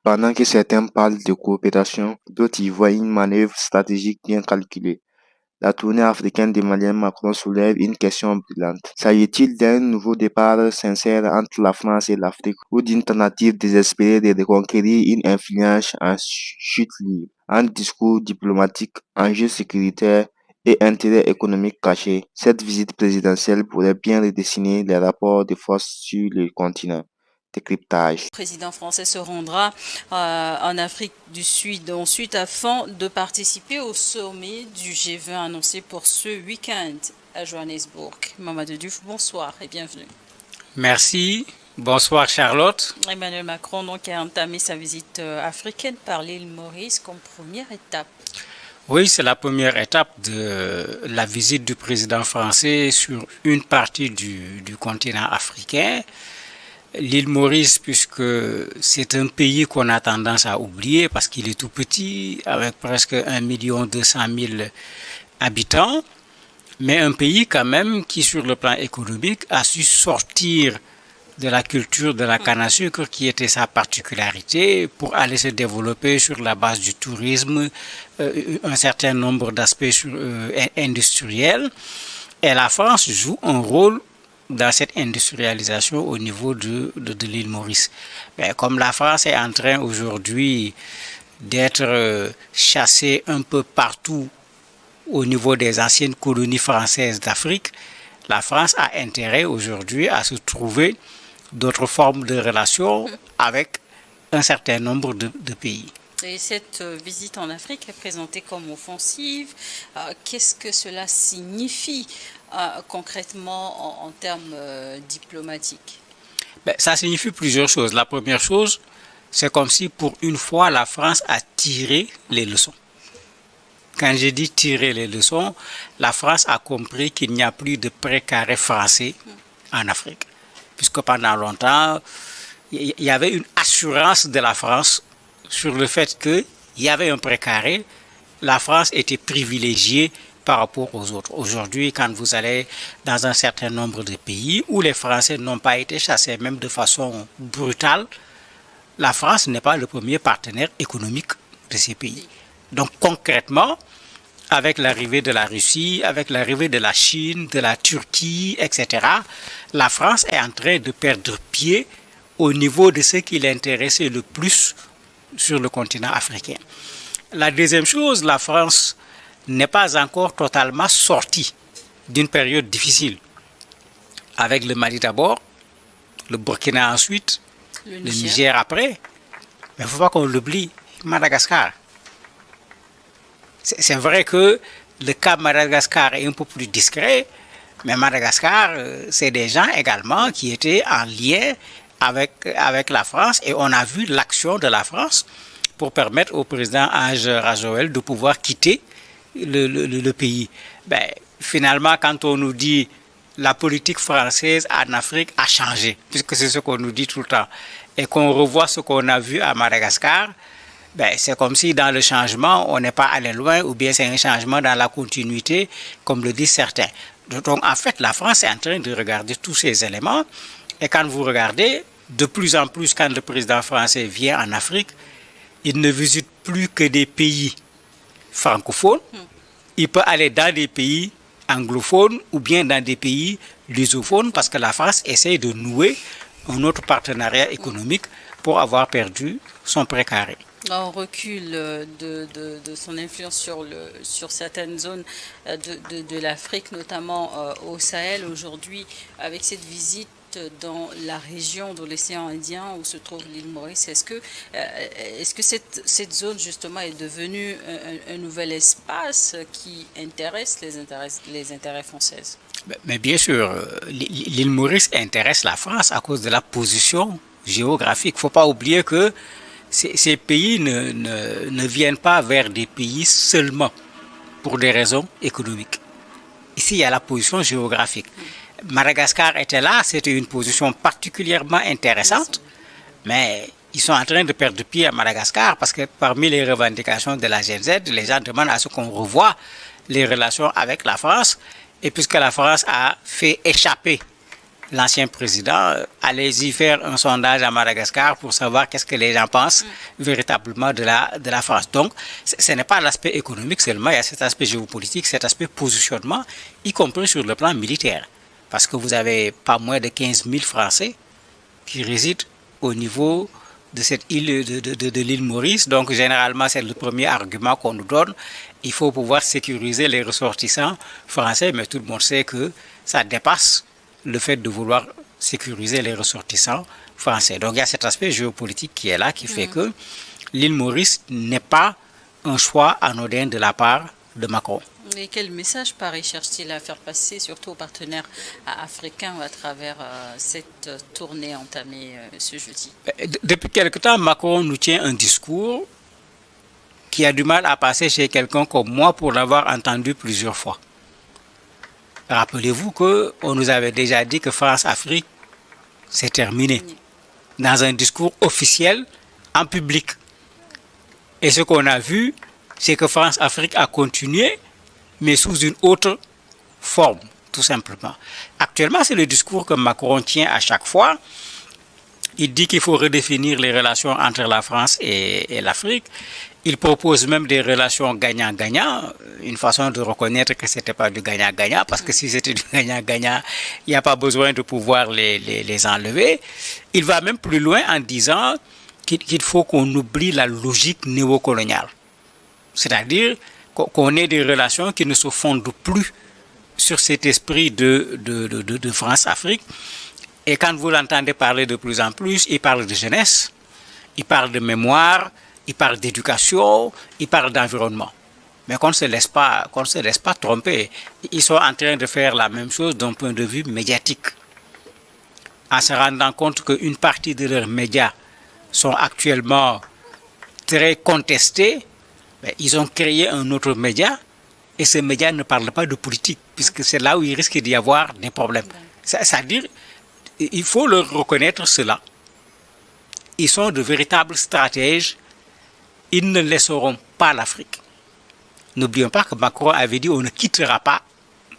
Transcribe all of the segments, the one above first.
Pendant que certains parlent de coopération, d'autres y voient une manœuvre stratégique bien calculée. La tournée africaine d'Emmanuel Macron soulève une question brûlante. S'agit-il d'un nouveau départ sincère entre la France et l'Afrique ou d'une tentative désespérée de reconquérir une influence en chute libre? Entre discours diplomatiques, enjeux sécuritaires et intérêts économiques cachés, cette visite présidentielle pourrait bien redessiner les rapports de force sur le continent. Décryptage. Le président français se rendra en Afrique du Sud ensuite afin de participer au sommet du G20 annoncé pour ce week-end à Johannesburg. Mamadou Diouf, bonsoir et bienvenue. Merci. Bonsoir Charlotte. Emmanuel Macron donc, a entamé sa visite africaine par l'île Maurice comme première étape. Oui, c'est la première étape de la visite du président français sur une partie du continent africain. L'île Maurice, puisque c'est un pays qu'on a tendance à oublier parce qu'il est tout petit, avec presque 1,2 million habitants, mais un pays quand même qui, sur le plan économique, a su sortir de la culture de la canne à sucre qui était sa particularité pour aller se développer sur la base du tourisme, un certain nombre d'aspects industriels. Et la France joue un rôle dans cette industrialisation au niveau de l'île Maurice. Mais comme la France est en train aujourd'hui d'être chassée un peu partout au niveau des anciennes colonies françaises d'Afrique, la France a intérêt aujourd'hui à se trouver d'autres formes de relations avec un certain nombre de pays. Et cette visite en Afrique est présentée comme offensive. Qu'est-ce que cela signifie concrètement en termes diplomatiques? Ça signifie plusieurs choses. La première chose, c'est comme si pour une fois la France a tiré les leçons. Quand j'ai dit tirer les leçons, la France a compris qu'il n'y a plus de précaré français en Afrique. Puisque pendant longtemps, il y avait une assurance de la France sur le fait qu'il y avait un précaré. La France était privilégiée par rapport aux autres. Aujourd'hui, quand vous allez dans un certain nombre de pays où les Français n'ont pas été chassés, même de façon brutale, la France n'est pas le premier partenaire économique de ces pays. Donc concrètement, avec l'arrivée de la Russie, avec l'arrivée de la Chine, de la Turquie, etc., la France est en train de perdre pied au niveau de ce qui l'intéressait le plus sur le continent africain. La deuxième chose, la France n'est pas encore totalement sortie d'une période difficile. Avec le Mali d'abord, le Burkina ensuite, le Niger après. Mais il ne faut pas qu'on l'oublie, Madagascar. C'est vrai que le cas Madagascar est un peu plus discret, mais Madagascar, c'est des gens également qui étaient en lien avec la France et on a vu l'action de la France pour permettre au président Ange Rajoel de pouvoir quitter le pays. Finalement, quand on nous dit la politique française en Afrique a changé, puisque c'est ce qu'on nous dit tout le temps, et qu'on revoit ce qu'on a vu à Madagascar, c'est comme si dans le changement, on n'est pas allé loin, ou bien c'est un changement dans la continuité, comme le disent certains. Donc en fait, la France est en train de regarder tous ces éléments, et quand vous regardez, de plus en plus, quand le président français vient en Afrique, il ne visite plus que des pays francophones, il peut aller dans des pays anglophones ou bien dans des pays lusophones parce que la France essaie de nouer un autre partenariat économique pour avoir perdu son précaré. On recule de son influence sur certaines zones de l'Afrique, notamment au Sahel aujourd'hui, avec cette visite dans la région de l'océan Indien où se trouve l'île Maurice. Est-ce que cette zone justement est devenue un nouvel espace qui intéresse les intérêts français? Mais bien sûr, l'île Maurice intéresse la France à cause de la position géographique. Il ne faut pas oublier que ces pays ne viennent pas vers des pays seulement pour des raisons économiques. Ici, il y a la position géographique. Madagascar était là, c'était une position particulièrement intéressante, mais ils sont en train de perdre pied à Madagascar parce que parmi les revendications de la GNZ, les gens demandent à ce qu'on revoie les relations avec la France. Et puisque la France a fait échapper l'ancien président, allez-y faire un sondage à Madagascar pour savoir qu'est-ce que les gens pensent véritablement de la France. Donc, ce n'est pas l'aspect économique seulement, il y a cet aspect géopolitique, cet aspect positionnement, y compris sur le plan militaire. Parce que vous avez pas moins de 15 000 Français qui résident au niveau de cette île de l'île Maurice. Donc, généralement, c'est le premier argument qu'on nous donne. Il faut pouvoir sécuriser les ressortissants français, mais tout le monde sait que ça dépasse le fait de vouloir sécuriser les ressortissants français. Donc il y a cet aspect géopolitique qui est là, qui fait que l'île Maurice n'est pas un choix anodin de la part de Macron. Et quel message Paris cherche-t-il à faire passer, surtout aux partenaires africains, à travers cette tournée entamée ce jeudi? Depuis quelque temps, Macron nous tient un discours qui a du mal à passer chez quelqu'un comme moi pour l'avoir entendu plusieurs fois. Rappelez-vous qu'on nous avait déjà dit que France-Afrique, c'est terminé. Dans un discours officiel, en public. Et ce qu'on a vu, c'est que France-Afrique a continué, mais sous une autre forme, tout simplement. Actuellement, c'est le discours que Macron tient à chaque fois. Il dit qu'il faut redéfinir les relations entre la France et l'Afrique. Il propose même des relations gagnant-gagnant, une façon de reconnaître que ce n'était pas du gagnant-gagnant, parce que si c'était du gagnant-gagnant, il n'y a pas besoin de pouvoir les enlever. Il va même plus loin en disant qu'il faut qu'on oublie la logique néocoloniale. C'est-à-dire qu'on ait des relations qui ne se fondent plus sur cet esprit de France-Afrique. Et quand vous l'entendez parler de plus en plus, il parle de jeunesse, il parle de mémoire, il parle d'éducation, il parle d'environnement. Mais qu'on ne se laisse pas tromper. Ils sont en train de faire la même chose d'un point de vue médiatique. En se rendant compte qu'une partie de leurs médias sont actuellement très contestés, ils ont créé un autre média et ce média ne parle pas de politique, puisque c'est là où il risque d'y avoir des problèmes. C'est-à-dire, il faut leur reconnaître cela. Ils sont de véritables stratèges. Ils ne laisseront pas l'Afrique. N'oublions pas que Macron avait dit on ne quittera pas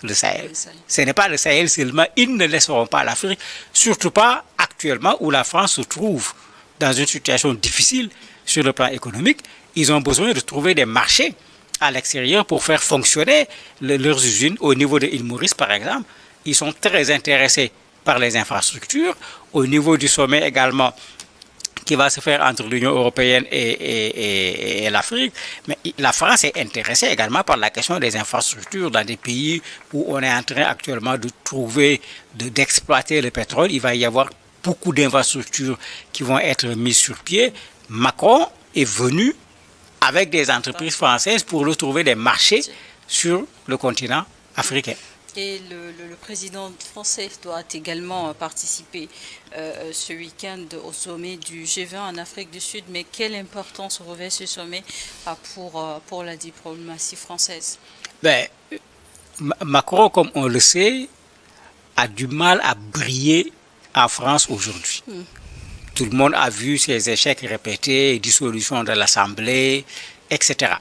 le Sahel. Ce n'est pas le Sahel seulement, ils ne laisseront pas l'Afrique, surtout pas actuellement où la France se trouve dans une situation difficile sur le plan économique. Ils ont besoin de trouver des marchés à l'extérieur pour faire fonctionner leurs usines. Au niveau de l'île Maurice, par exemple, ils sont très intéressés par les infrastructures. Au niveau du sommet également, qui va se faire entre l'Union européenne et l'Afrique. Mais la France est intéressée également par la question des infrastructures dans des pays où on est en train actuellement de trouver, d'exploiter le pétrole. Il va y avoir beaucoup d'infrastructures qui vont être mises sur pied. Macron est venu avec des entreprises françaises pour leur trouver des marchés sur le continent africain. Et le président français doit également participer ce week-end au sommet du G20 en Afrique du Sud. Mais quelle importance revêt ce sommet pour la diplomatie française? Macron, comme on le sait, a du mal à briller en France aujourd'hui. Tout le monde a vu ses échecs répétés, dissolution de l'Assemblée, etc.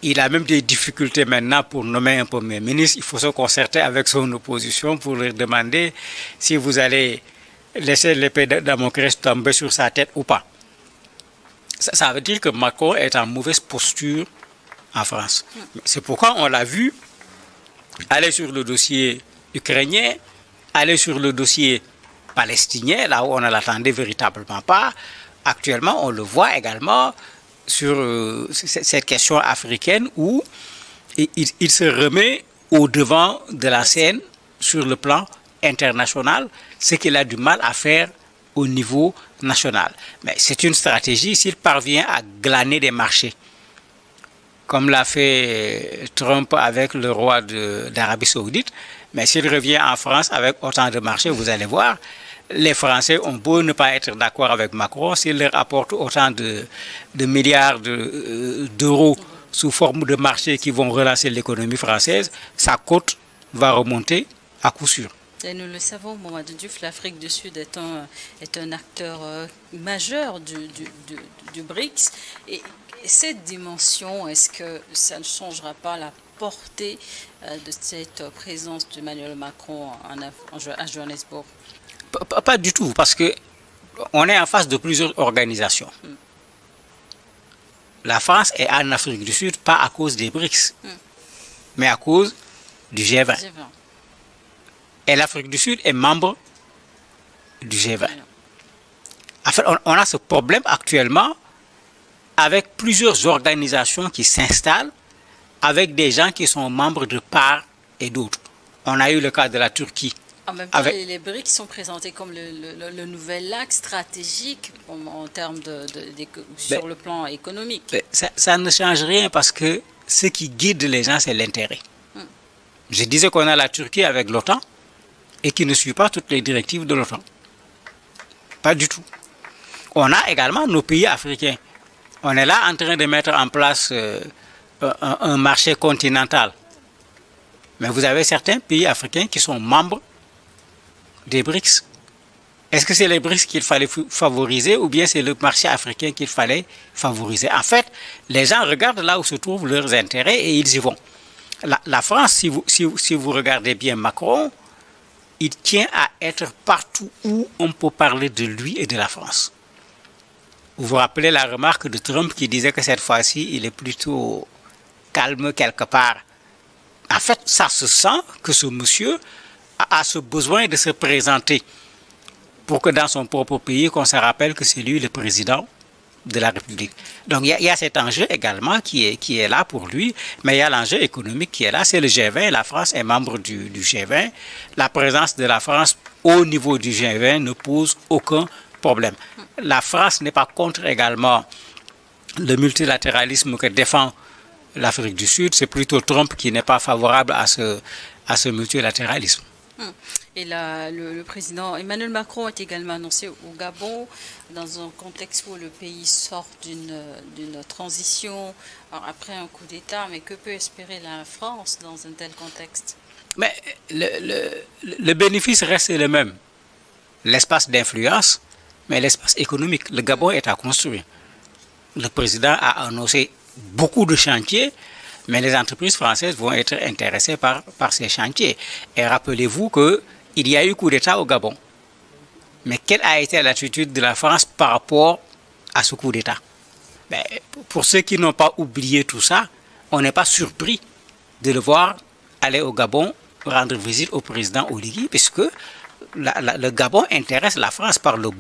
Il a même des difficultés maintenant pour nommer un Premier ministre. Il faut se concerter avec son opposition pour leur demander si vous allez laisser l'épée de Damoclès tomber sur sa tête ou pas. Ça veut dire que Macron est en mauvaise posture en France. C'est pourquoi on l'a vu aller sur le dossier ukrainien, aller sur le dossier palestinien, là où on ne l'attendait véritablement pas. Actuellement, on le voit également sur cette question africaine où il se remet au devant de la scène sur le plan international, ce qu'il a du mal à faire au niveau national. Mais c'est une stratégie s'il parvient à glaner des marchés, comme l'a fait Trump avec le roi d'Arabie Saoudite. Mais s'il revient en France avec autant de marchés, vous allez voir, les Français ont beau ne pas être d'accord avec Macron, s'il leur apporte autant de milliards d'euros sous forme de marchés qui vont relancer l'économie française, sa cote va remonter à coup sûr. Et nous le savons, Mamadou Diouf, l'Afrique du Sud est un acteur majeur du BRICS. Et cette dimension, est-ce que ça ne changera pas la portée de cette présence d'Emmanuel Macron à Johannesburg? Pas du tout, parce que on est en face de plusieurs organisations. La France est en Afrique du Sud pas à cause des BRICS, mais à cause du G20. Et l'Afrique du Sud est membre du G20. En fait, on a ce problème actuellement avec plusieurs organisations qui s'installent, avec des gens qui sont membres de part et d'autre. On a eu le cas de la Turquie. En même temps, les BRICS sont présentés comme le nouvel axe stratégique en termes sur le plan économique. Ça ne change rien parce que ce qui guide les gens, c'est l'intérêt. Je disais qu'on a la Turquie avec l'OTAN et qui ne suit pas toutes les directives de l'OTAN. Pas du tout. On a également nos pays africains. On est là en train de mettre en place un marché continental. Mais vous avez certains pays africains qui sont membres des BRICS. Est-ce que c'est les BRICS qu'il fallait favoriser ou bien c'est le marché africain qu'il fallait favoriser? En fait, les gens regardent là où se trouvent leurs intérêts et ils y vont. La France, si vous regardez bien Macron, il tient à être partout où on peut parler de lui et de la France. Vous vous rappelez la remarque de Trump qui disait que cette fois-ci, il est plutôt calme quelque part. En fait, ça se sent que ce monsieur a ce besoin de se présenter pour que dans son propre pays, qu'on se rappelle que c'est lui le président de la République. Donc, il y a cet enjeu également qui est là pour lui, mais il y a l'enjeu économique qui est là, c'est le G20, la France est membre du G20. La présence de la France au niveau du G20 ne pose aucun problème. La France n'est pas contre également le multilatéralisme que défend l'Afrique du Sud, c'est plutôt Trump qui n'est pas favorable à ce multilatéralisme. Et le président Emmanuel Macron est également annoncé au Gabon dans un contexte où le pays sort d'une transition après un coup d'État. Mais que peut espérer la France dans un tel contexte? Mais le bénéfice reste le même. L'espace d'influence, mais l'espace économique. Le Gabon est à construire. Le président a annoncé beaucoup de chantiers, mais les entreprises françaises vont être intéressées par ces chantiers. Et rappelez-vous qu'il y a eu coup d'État au Gabon. Mais quelle a été l'attitude de la France par rapport à ce coup d'État? Pour ceux qui n'ont pas oublié tout ça, on n'est pas surpris de le voir aller au Gabon rendre visite au président Oligui, puisque le Gabon intéresse la France par le